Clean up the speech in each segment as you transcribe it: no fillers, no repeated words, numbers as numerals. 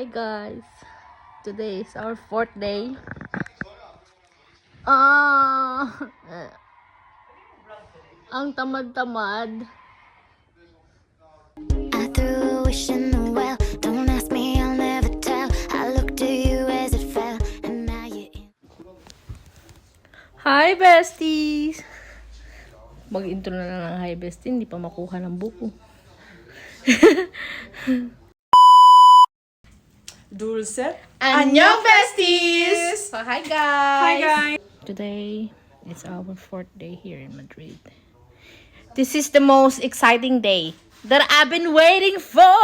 Hi guys, today is our 4th day. Ang tamad-tamad. I threw a wish in the well. Don't ask me, I'll never tell. I looked to you as it fell, and now you're in. Hi besties! Mag-intro na lang ng hi bestie, hindi pa makuha ng buko. Dulce. Annyeong besties! So, hi guys! Hi guys! Today is our 4th day here in Madrid. This is the most exciting day that I've been waiting for!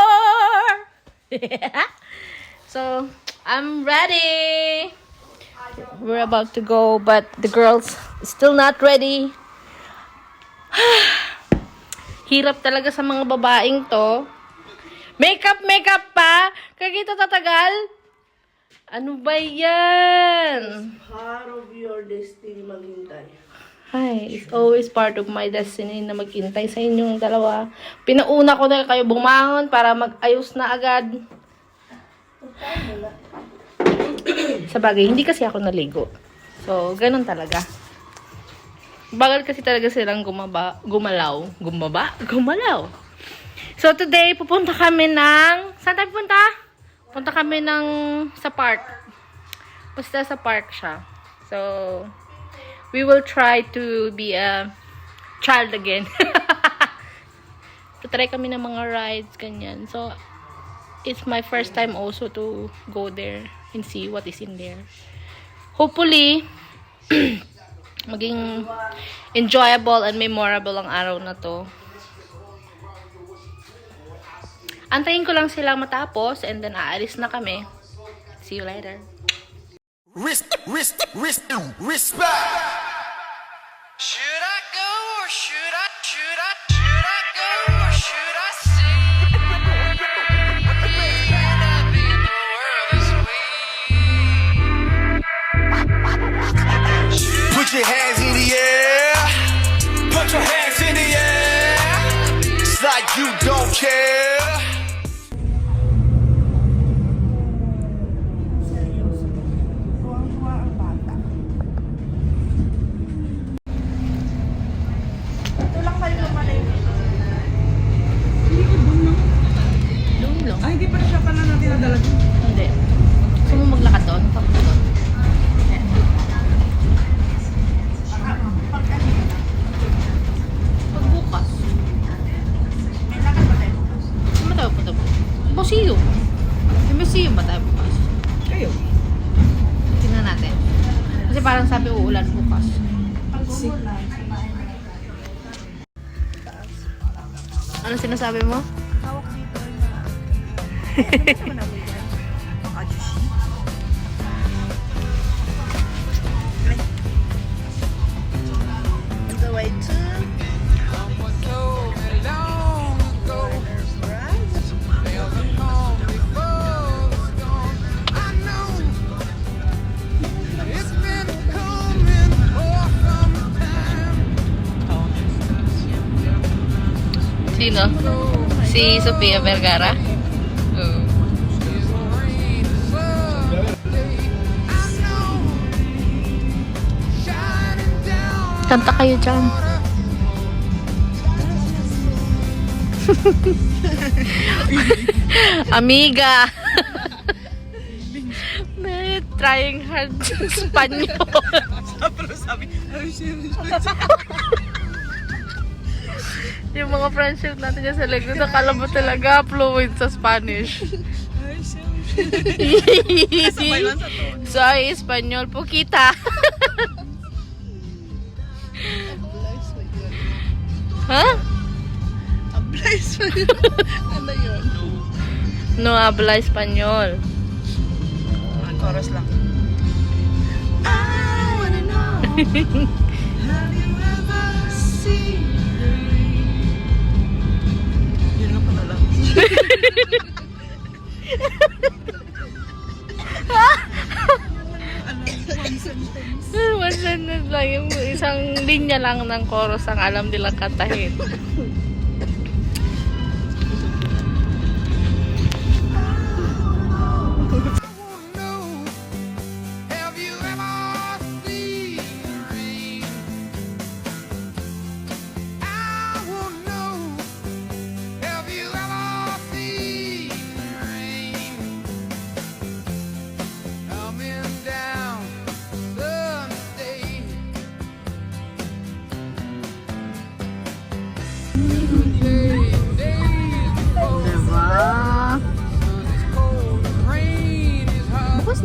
So, I'm ready! We're about to go, but the girls still not ready. Hirap talaga sa mga babaeng to. Makeup pa? Kagito tatagal? Ano ba yan? Part of your destiny maghintay. Hi, it's always part of my destiny na maghintay sa inyong dalawa. Pinauna ko na kayo bumangon para mag-ayos na agad. Sa bagay, hindi kasi ako naligo. So, ganun talaga. Bagal kasi talaga silang gumalaw. So, today, pupunta kami ng... Saan tayo pupunta? Punta kami sa park. Basta sa park siya. So, we will try to be a child again. So, try kami ng mga rides, ganyan. So, it's my first time also to go there and see what is in there. Hopefully, maging enjoyable and memorable ang araw na to. Antayin ko lang sila matapos and then aalis na kami. See you later. Respect. Should I go or should I go or should I stay? Up in the world this way. Put your hands in the air. Put your hands in the air. It's like you don't care. Ay, hindi pa siya pala natin nadala dun. Hindi. Gusto mo maglakad doon? Papunta doon. Pagbukas. May lakad ba tayo? Saan ba tayo punta? Museum. May museum ba tayo bukas? Kayo. Tingnan natin. Kasi parang sabi uulan bukas. Ano sinasabi mo? Tawak dito. Ano naman namin yan? Ajushi. On the way to... Sino? Si Sofia Vergara? Oo. Kanta kayo dyan. Amiga! Trying hard Spanyol. Sabi, Yung mga friendship natin dyan sa likod, nakala mo talaga fluent sa Spanish. sabay lang sa to. Soy Espanyol poquita. Ha? Ablay sa ano yun? No habla Espanyol. Chorus lang. I wanna know. Have you ever seen the rain? Yun lang pala lang. One sentence lang. Yung isang linya lang ng chorus ang alam nilang kantahin.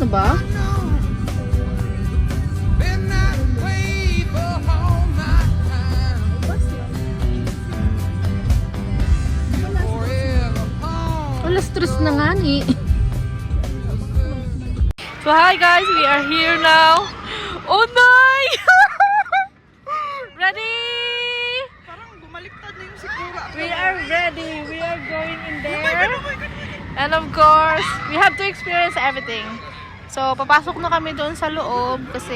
na ba? Been that way for all my time. Forever home. Wala stress na nga ni. So hi guys, we are here now. Oh no! Ready? Parang bumaliktad na yung sigura. We are ready. We are going in there. And of course, we have to experience everything. So, papasok na kami doon sa loob kasi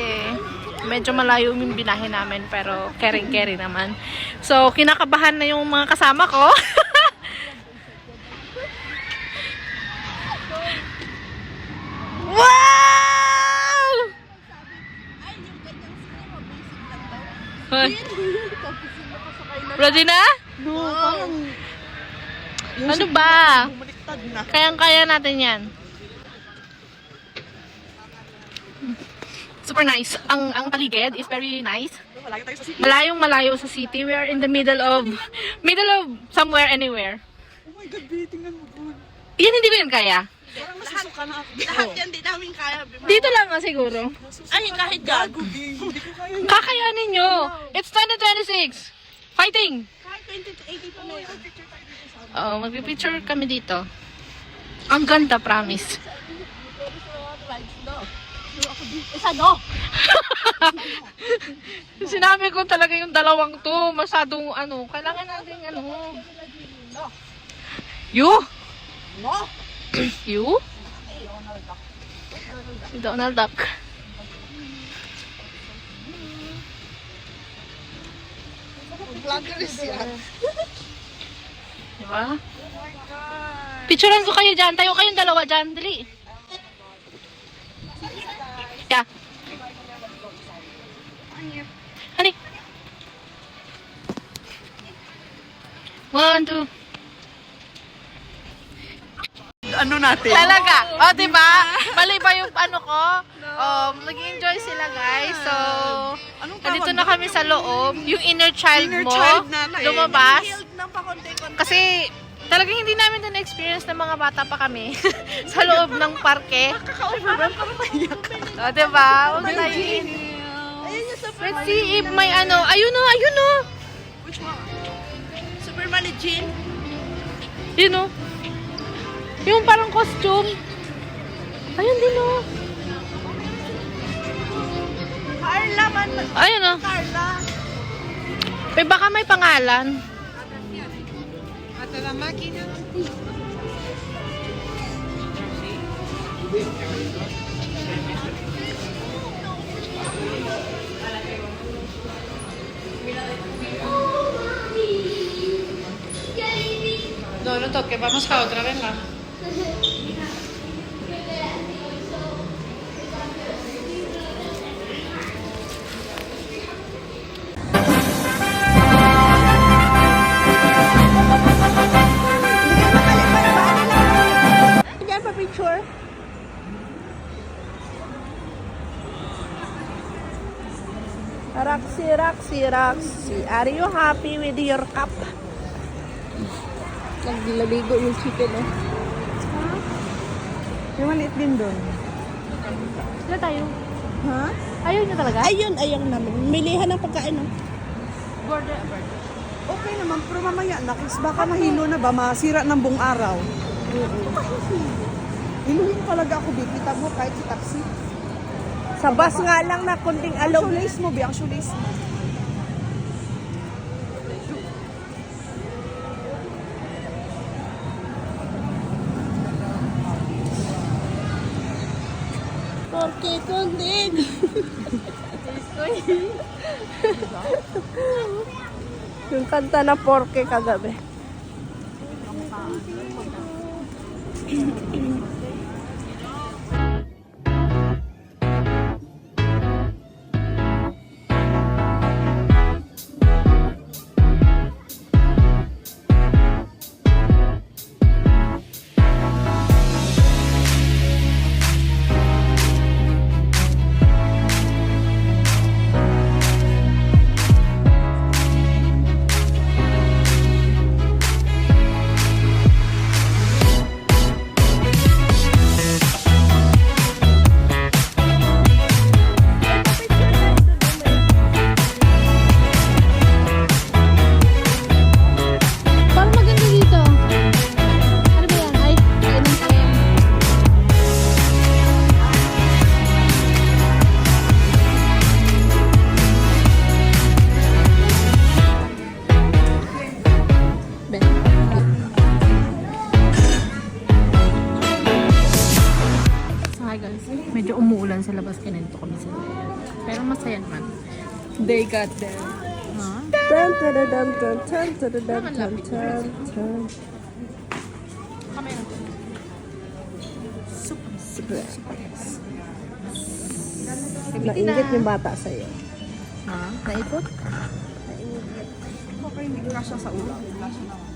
medyo malayo yung binahe namin pero caring-caring naman. So, kinakabahan na yung mga kasama ko. Wow! Ready na? No, parang Ano ba? bumaliktad na. Kayang-kaya natin yan. Super nice. Ang paligid is very nice. Malaki tayo sa city. Malayong malayo sa city. We are in the middle of somewhere, anywhere. Oh my God, babe, tingnan mo good. Yan, hindi ko yan kaya. Parang nasusuka na ako. Lahat yan, di namin kaya. Dito lang siguro. Ay, kahit yan. Gago, babe. Hindi ko kaya yun. Kakayanin nyo. It's 2026. Fighting! Kahit 20 to 80 pa na yun. Oh, magpipicture kami dito. Ang ganda, promise. Isa no? Sinabi ko talaga yung dalawang to. Masyadong kailangan natin You? No? You? Donald Duck. Vlogger is yan. Diba? Picturean ko kayo dyan. Tayo kayong dalawa dyan. Dali. Yeah. Honey. 1, 2. Ano natin? Talaga. O, diba? Mali ba yung ko? Nag-enjoy sila, guys. So, Anong tawag nandito doon? na kami sa loob. Yung inner child Inner mo, child natin. lumabas. Healed ng pakonti-konti. Kasi, talagang hindi namin na experience ng mga bata pa kami sa loob ng parke. Kaka-overwhelm ka ba iyak? O, diba? Huwag tayo Ayun yung super Let's see if may ayun o. Which one? Super Maligin. Yun o. Yung parang costume. Ayun din o. Carla man. Ayun o. Carla. Baka may pangalan. Ata la máquina. No, no toque. Vamos a otra, venga. Diyan pa picture. Roxy. Are you happy with your cup? Nagliligo yung chicken, eh. Yung maliit din doon. Sila tayo. Ha? Ayaw niyo talaga? Ayun namin. Milihan ng pagkain, no? Border. Okay naman, pero mamaya na, kasi baka mahilo na ba, masira ng buong araw. Hiluhin talaga ako, babe. Kita mo kahit sa taxi. Sa bus nga lang na kunting Ang alog. shoelace mo, be, ang shoelace mo. Porque kundin. Yung kanta na Porke kagabi. labas kinento kami sa pero masaya naman. They got there. Huh? Dun, dun, dun, dun, dun, dun, dun, dun, dun, dun, dun, dun. Kamera. Surprise. Nainggit yung bata sa'yo. Ha? Naipot? Okay, hindi kasha sa ulam. Kasha naman.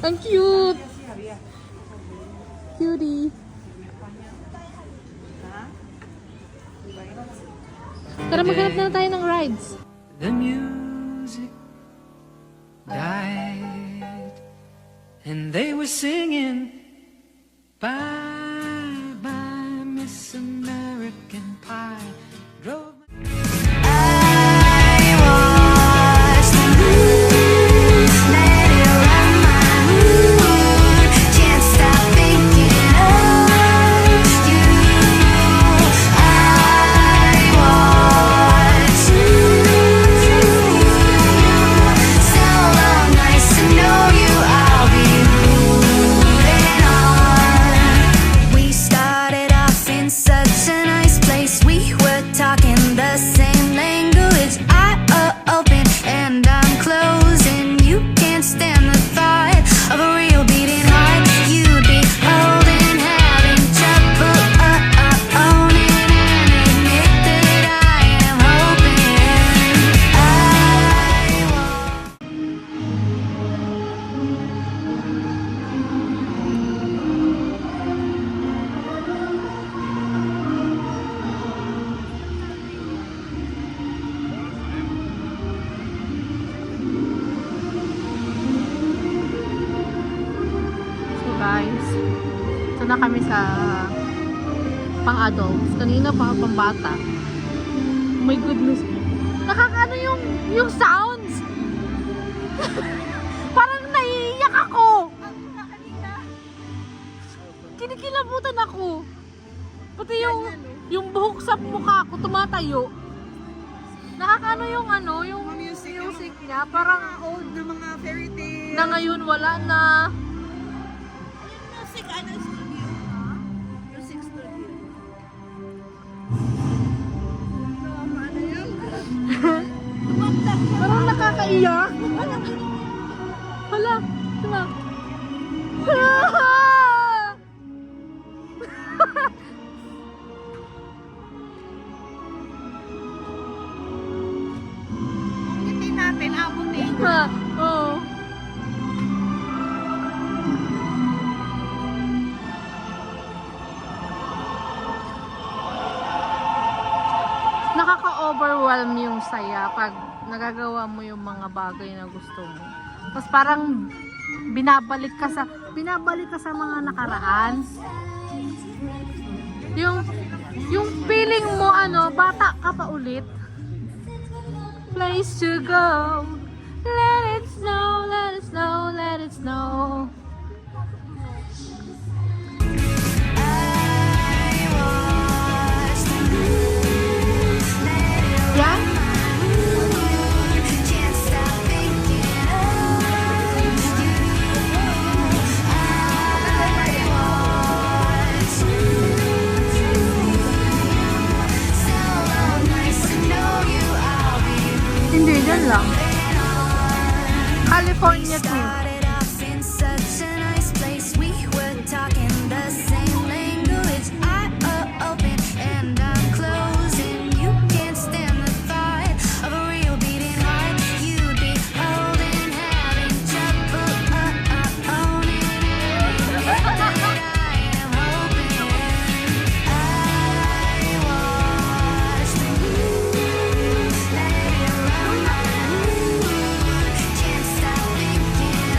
Ang cute! Cutie! Tara, maghanap na tayo ng rides. The music died, and they were singing bye bye Miss American Pie. Drove I watched the moon, let it run my mood. Can't stop thinking of you. I watched you. So long, nice to know you. I'll be moving on. We started off in such a nice place. We were talking the same language. I open and I'm closing. You can't stand the thought of a real beating heart. You'd be holding, having trouble owning and admit that I am hoping. I want. So guys, ito na kami sa pang-adults. Kanina pa pang-bata. Oh my goodness. Nakakaano yung sounds? Parang naiiyak ako. Kinikilabutan ako. Pati yung buhok sa mukha ko tumatayo. Nakakaano yung music niya. Parang Old na mga fairy tale. na ngayon wala na. Music, studio? Music studio. Parang nakakaiyak. Hala, diba? Hindi natin abutin. Oo. Nakaka-overwhelm yung saya pag nagagawa mo yung mga bagay na gusto mo. Tapos parang binabalik ka sa mga nakaraan. Yung feeling mo bata ka pa ulit. Place to go. Let it snow, let it snow, let it snow. I watched the moon, let it Yan? can't stop thinking of you. I watched you. So long, nice to know you. I'll be Hindi, dyan lang. California too. started off in such a nice place. We were talking the same language. I open and I'm closing. You can't stand the thought of a real beating heart. You'd be holding, having trouble owning it. I am hoping. I watched the moon, let it run my mood. Can't stop thinking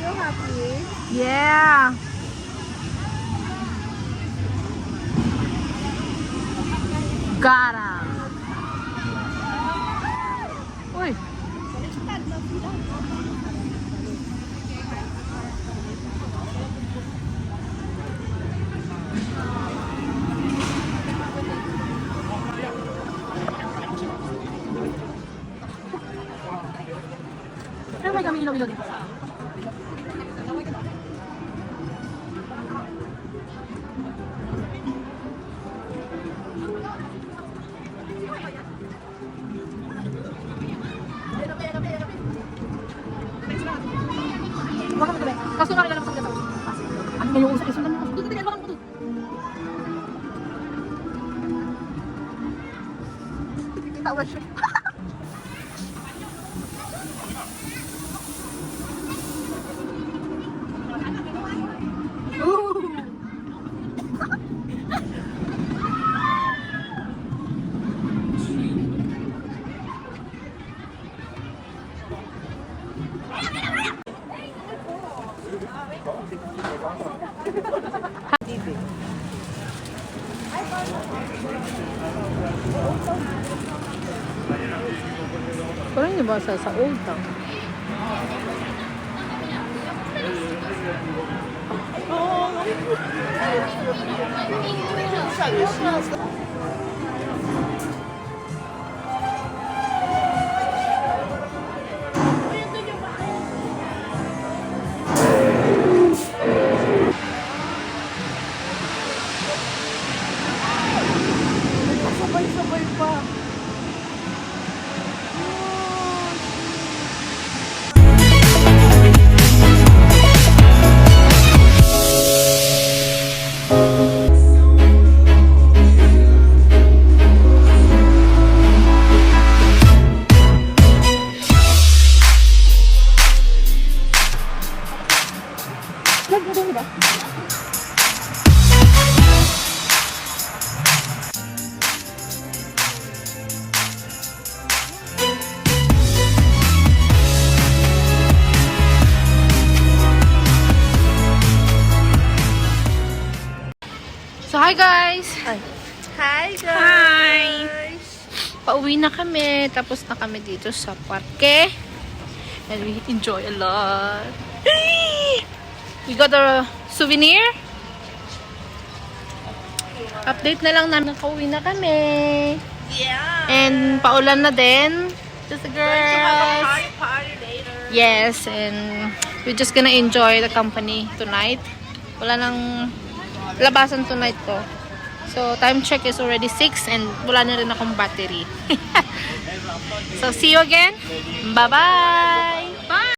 you happy? Yeah. Gotta. Uy. Pero may kami ilaw-ilaw dito. Kaso nakilala mo sa mga ano kayo usap? Sundan mo. Dito, dito, mo dito. Kita ba siya? Parang hindi ba sa Old Town? Sabay-sabay pa. So, hi guys! Hi guys! Pauwi na kami. Tapos na kami dito sa parke. And we enjoy a lot. We got a souvenir. Update na lang namin. Nakauwi na kami. Yeah! And paulan na din. Just the girls. Party later. Yes, and we're just gonna enjoy the company tonight. Wala nang labasan tonight ko. So, time check is already 6 and wala na rin akong battery. So, see you again. Bye-bye! Bye!